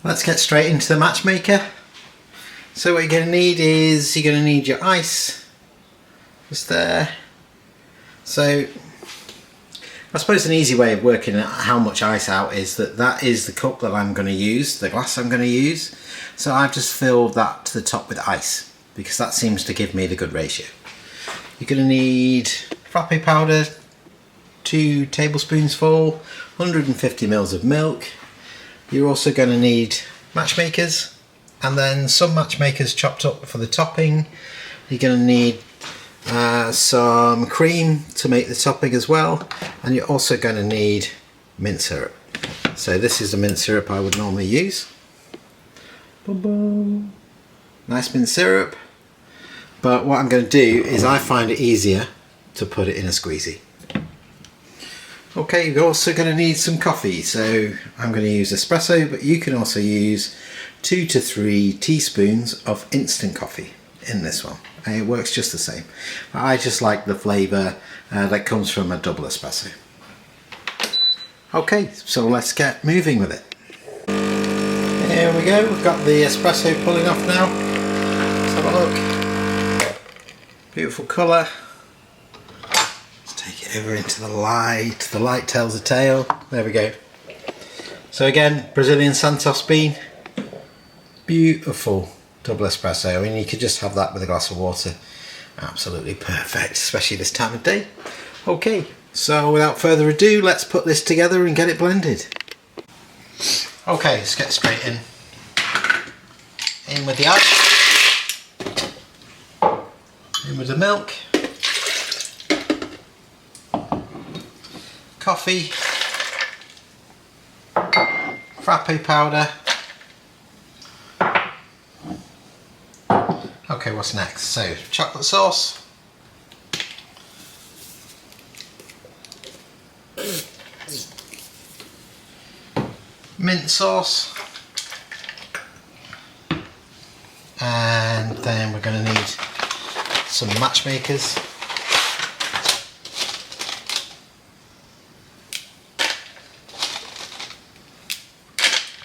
Let's get straight into the Matchmaker. So what you're going to need is you're going to need your ice. Just there. So I suppose an easy way of working out how much ice out is that is the cup that I'm going to use, the glass I'm going to use. So I've just filled that to the top with ice because that seems to give me the good ratio. You're going to need Frappe powder, 2 tablespoons full, 150 ml of milk. You're also going to need Matchmakers, and then some Matchmakers chopped up for the topping. You're going to need some cream to make the topping as well, and you're also going to need mint syrup. So this is the mint syrup I would normally use. Boom, boom. Nice mint syrup, but what I'm going to do is I find it easier to put it in a squeezy. Okay, you're also going to need some coffee, so I'm going to use espresso, but you can also use 2 to 3 teaspoons of instant coffee in this one. And it works just the same. I just like the flavour that comes from a double espresso. Okay, so let's get moving with it. Here we go, we've got the espresso pulling off now. Let's have a look. Beautiful colour. Let's take it over into the light. The light tells the tale. There we go. So again, Brazilian Santos bean. Beautiful double espresso. I mean, you could just have that with a glass of water. Absolutely perfect, especially this time of day. Okay, so without further ado, let's put this together and get it blended. Okay, let's get straight in. In with the ice. In with the milk. Coffee. Frappe powder. Okay, what's next? So, chocolate sauce. Mint sauce. And then we're going to need some Matchmakers.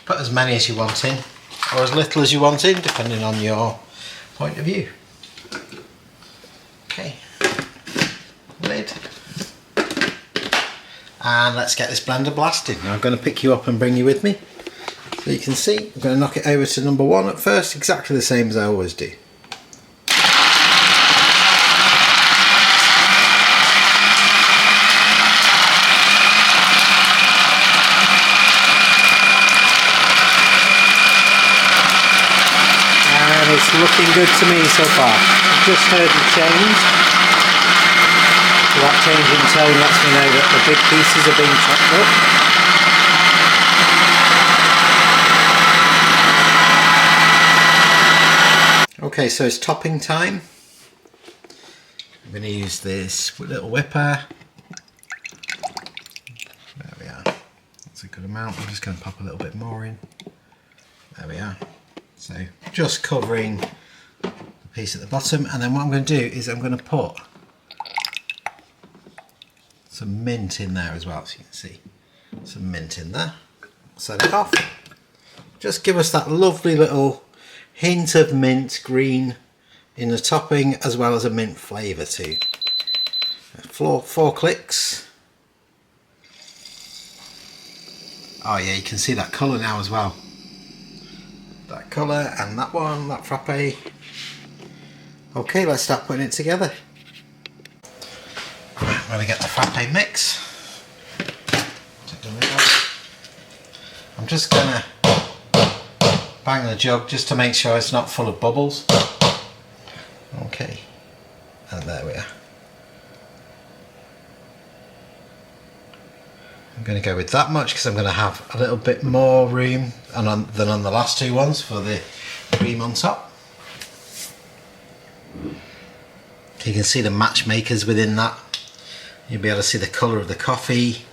Put as many as you want in, or as little as you want in, depending on your point of view. Okay, lid, and let's get this blender blasted. Now I'm going to pick you up and bring you with me so you can see. I'm going to knock it over to number 1 at first, exactly the same as I always do. It's looking good to me so far. I've just heard the change. So that change in tone lets me know that the big pieces are being chopped up. Okay, so it's topping time. I'm going to use this little whipper. There we are. That's a good amount. I'm just going to pop a little bit more in. There we are. So just covering the piece at the bottom, and then what I'm going to do is I'm going to put some mint in there as well, so you can see some mint in there. Set it off. Just give us that lovely little hint of mint green in the topping, as well as a mint flavour too. 4 clicks. Oh yeah, you can see that colour now as well. That colour and that one, that frappe. Okay, let's start putting it together. Right, I'm going to get the frappe mix. Take the lid off. I'm just going to bang the jug just to make sure it's not full of bubbles. Okay, and there we are. I'm going to go with that much because I'm going to have a little bit more room than on the last 2 ones for the cream on top. You can see the Matchmakers within that. You'll be able to see the colour of the coffee.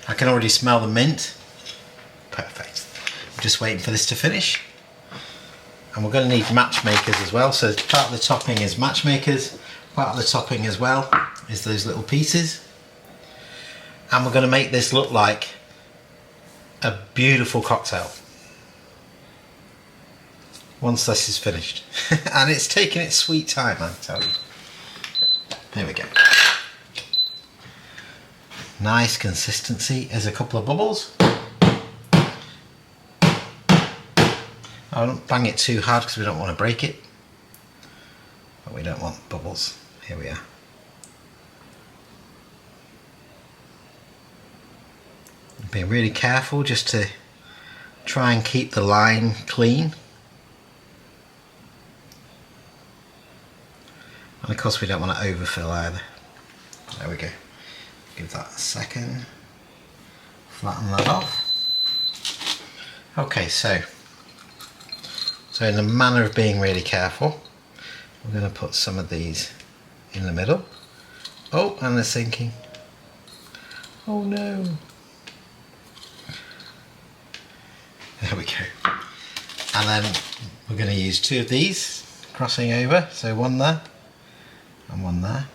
I can already smell the mint. Perfect. I'm just waiting for this to finish. And we're going to need Matchmakers as well. So part of the topping is Matchmakers. Part of the topping as well is those little pieces. And we're going to make this look like a beautiful cocktail. once this is finished. And it's taking its sweet time, I tell you. There we go. Nice consistency. There's a couple of bubbles. I don't bang it too hard because we don't want to break it. But we don't want bubbles. Here we are. Being really careful just to try and keep the line clean. And of course we don't want to overfill either. There we go. Give that a second. Flatten that off. Okay, so in the manner of being really careful, we're going to put some of these in the middle. Oh, and they're sinking. Oh no. There we go. And then we're going to use two of these crossing over. So one there and one there.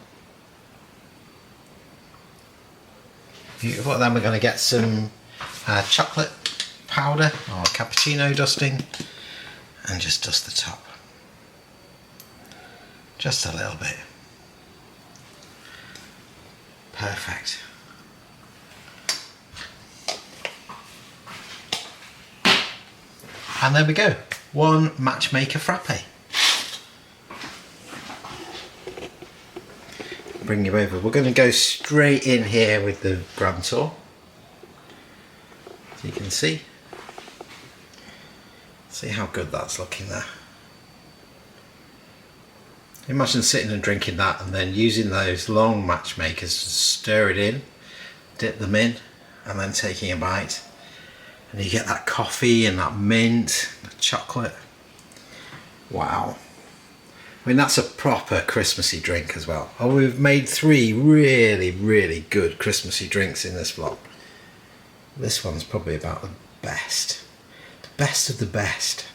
Beautiful. Then we're going to get some chocolate powder or cappuccino dusting and just dust the top. Just a little bit. Perfect. And there we go. One Matchmaker Frappe. Bring you over. We're going to go straight in here with the Grand Tour. So you can see. See how good that's looking there. Imagine sitting and drinking that and then using those long Matchmakers to stir it in, dip them in, and then taking a bite. And you get that coffee and that mint, the chocolate. Wow. I mean, that's a proper Christmassy drink as well. Oh, we've made 3 really, really good Christmassy drinks in this vlog. This one's probably about the best. The best of the best.